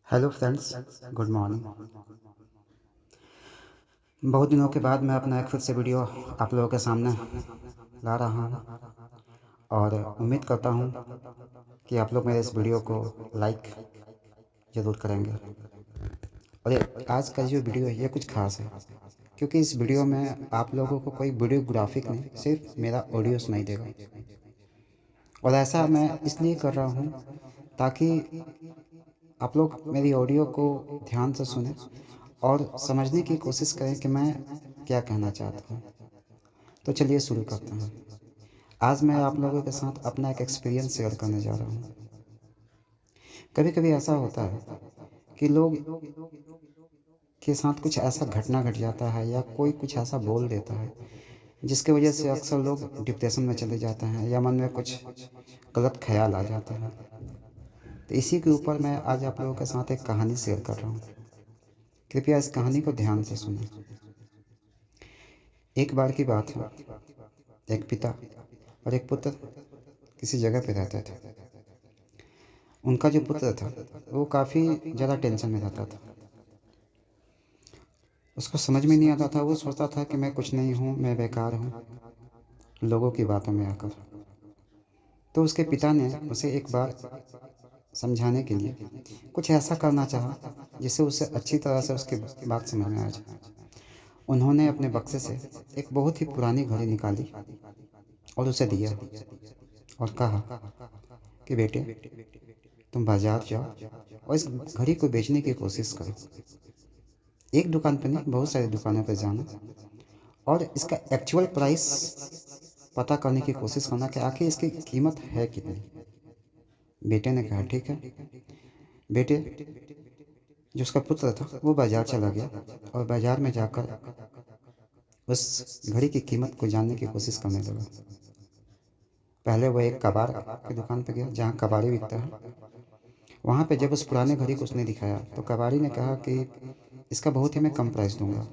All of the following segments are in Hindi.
Hello friends, good morning. बहुत दिनों के बाद मैं अपना एक फिर से वीडियो आप लोगों के सामने ला रहा हूँ और उम्मीद करता हूँ कि आप लोग मेरे इस वीडियो को लाइक ज़रूर करेंगे। और ये आज का जो वीडियो है ये कुछ खास है, क्योंकि इस वीडियो में आप लोगों को कोई वीडियो ग्राफिक नहीं, सिर्फ मेरा ऑडियो सुनाई देगा। और ऐसा मैं इसलिए कर रहा हूँ ताकि आप लोग मेरी ऑडियो को ध्यान से सुनें और समझने की कोशिश करें कि मैं क्या कहना चाहता हूँ। तो चलिए शुरू करते हैं। आज मैं आप लोगों के साथ अपना एक एक्सपीरियंस शेयर करने जा रहा हूँ। कभी कभी ऐसा होता है कि लोग के साथ कुछ ऐसा घटना घट जाता है या कोई कुछ ऐसा बोल देता है जिसकी वजह से अक्सर लोग डिप्रेशन में चले जाते हैं या मन में कुछ गलत ख्याल आ जाते हैं। तो इसी के ऊपर मैं आज आप लोगों के साथ एक कहानी शेयर कर रहा हूँ। कृपया इस कहानी को ध्यान से सुनें। एक बार की बात है, एक पिता और एक पुत्र किसी जगह पे रहते थे। उनका जो पुत्र था वो काफ़ी ज़्यादा टेंशन में रहता था। उसको समझ में नहीं आता था। वो सोचता था कि मैं कुछ नहीं हूँ, मैं बेकार हूँ, लोगों की बातों में आकर। तो उसके पिता ने उसे एक बार समझाने के लिए कुछ ऐसा करना चाहा जिससे उसे अच्छी तरह से उसकी बात समझ में आ जाए। उन्होंने अपने बक्से से एक बहुत ही पुरानी घड़ी निकाली और उसे दिया और कहा कि बेटे, तुम बाजार जाओ और इस घड़ी को बेचने की कोशिश करो। एक दुकान पर नहीं, बहुत सारी दुकानों पर जाना और इसका एक्चुअल प्राइस पता करने की कोशिश करना कि आखिर इसकी कीमत है कितनी। बेटे ने कहा ठीक है। बेटे, जो उसका पुत्र था, वो बाजार चला गया और बाजार में जाकर उस घड़ी की कीमत को जानने की कोशिश करने लगा। पहले वो एक कबाड़ की दुकान पर गया जहाँ कबाड़ी बिकता है। वहाँ पे जब उस पुराने घड़ी को उसने दिखाया तो कबाड़ी ने कहा कि इसका बहुत ही मैं कम प्राइस दूंगा,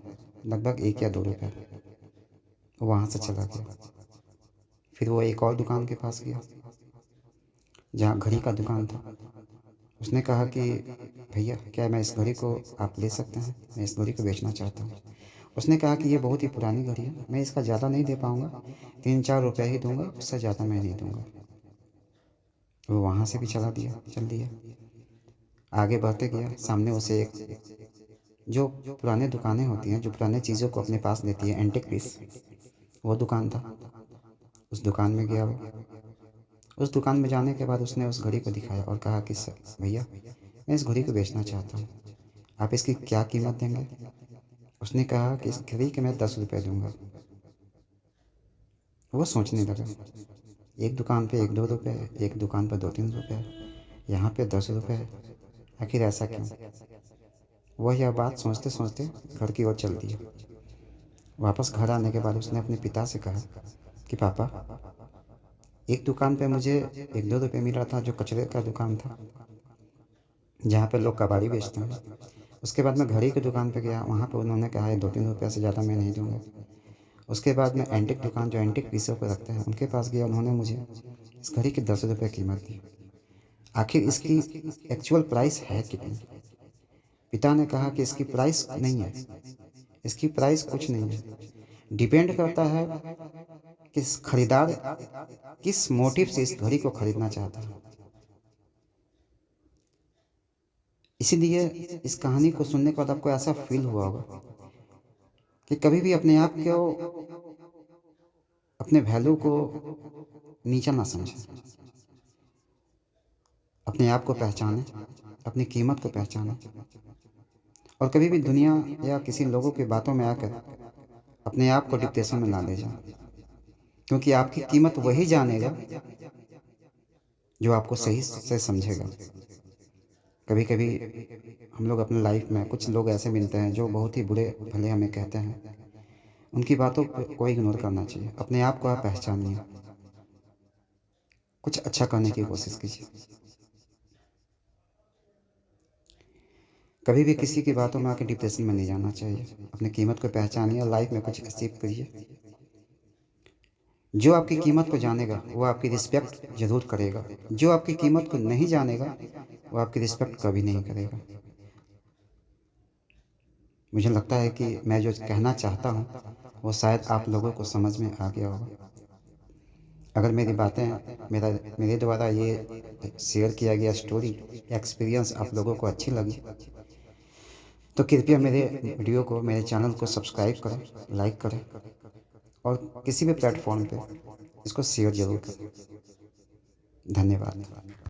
लगभग 1 या 2 रुपए। वो वहाँ से चला गया। फिर वो एक और दुकान के पास गया जहाँ घड़ी का दुकान था। उसने कहा कि भैया, क्या मैं इस घड़ी को आप ले सकते हैं? मैं इस घड़ी को बेचना चाहता हूँ। उसने कहा कि ये बहुत ही पुरानी घड़ी है, मैं इसका ज़्यादा नहीं दे पाऊँगा, 3-4 रुपये ही दूंगा, उससे ज़्यादा मैं नहीं दूंगा। वो वहाँ से भी चल दिया। आगे बढ़ते गया। सामने उसे एक जो पुराने दुकानें होती हैं, जो पुराने चीज़ों को अपने पास लेती है, एंटिक पीस, वो दुकान था। उस दुकान में गया वो। उस दुकान में जाने के बाद उसने उस घड़ी को दिखाया और कहा कि भैया, मैं इस घड़ी को बेचना चाहता हूँ, आप इसकी क्या कीमत देंगे? उसने कहा कि इस घड़ी के मैं 10 रुपये दूंगा। वो सोचने लगा, एक दुकान पे 1-2 रुपये, एक दुकान पर 2-3 रुपये, यहाँ पे 10 रुपये, आखिर ऐसा क्यों? वह यह बात सोचते सोचते घर की ओर चल दिया। वापस घर आने के बाद उसने अपने पिता से कहा कि पापा, एक दुकान पे मुझे 1-2 रुपये मिल रहा था, जो कचरे का दुकान था जहाँ पे लोग कबाड़ी बेचते हैं। उसके बाद मैं घड़ी की दुकान पे गया, वहाँ पे उन्होंने कहा है 2-3 रुपये से ज़्यादा मैं नहीं दूंगा। उसके बाद मैं एंटिक दुकान, जो एंटिक पीसों को रखते हैं, उनके पास गया। उन्होंने मुझे इस घड़ी की 10 रुपये कीमत दी। आखिर इसकी एक्चुअल प्राइस है कितनी? पिता ने कहा कि इसकी प्राइस नहीं है, इसकी प्राइस कुछ नहीं है, डिपेंड करता है कि खरीदार किस मोटिव से इस घड़ी को खरीदना चाहता है। इसीलिए इस कहानी को सुनने के बाद आपको ऐसा फील हुआ होगा कि कभी भी अपने आप को, अपने वैल्यू को नीचा ना समझें। अपने आप को पहचानें, अपनी कीमत को पहचानें और कभी भी दुनिया या किसी लोगों की बातों में आकर अपने आप को डिप्रेशन में ना ले जाएं, क्योंकि आपकी कीमत वही जानेगा जो आपको सही से समझेगा। कभी कभी हम लोग अपने लाइफ में कुछ लोग ऐसे मिलते हैं जो बहुत ही बुरे भले हमें कहते हैं, उनकी बातों को इग्नोर करना चाहिए। अपने आप को आप पहचानिए, कुछ अच्छा करने की कोशिश कीजिए। कभी भी किसी की बातों में आके डिप्रेशन में नहीं जाना चाहिए। अपनी कीमत को पहचानिए और लाइफ में कुछ अचीव करिए। जो आपकी कीमत को जानेगा वो आपकी रिस्पेक्ट जरूर करेगा। जो आपकी कीमत को नहीं जानेगा वो आपकी रिस्पेक्ट कभी नहीं करेगा। मुझे लगता है कि मैं जो कहना चाहता हूँ वो शायद आप लोगों को समझ में आ गया होगा। अगर मेरी बातें मेरे द्वारा ये शेयर किया गया स्टोरी एक्सपीरियंस आप लोगों को अच्छी लगी तो कृपया मेरे वीडियो को, मेरे चैनल को सब्सक्राइब करें, लाइक करें और किसी भी प्लेटफॉर्म पे इसको शेयर ज़रूर करें। धन्यवाद।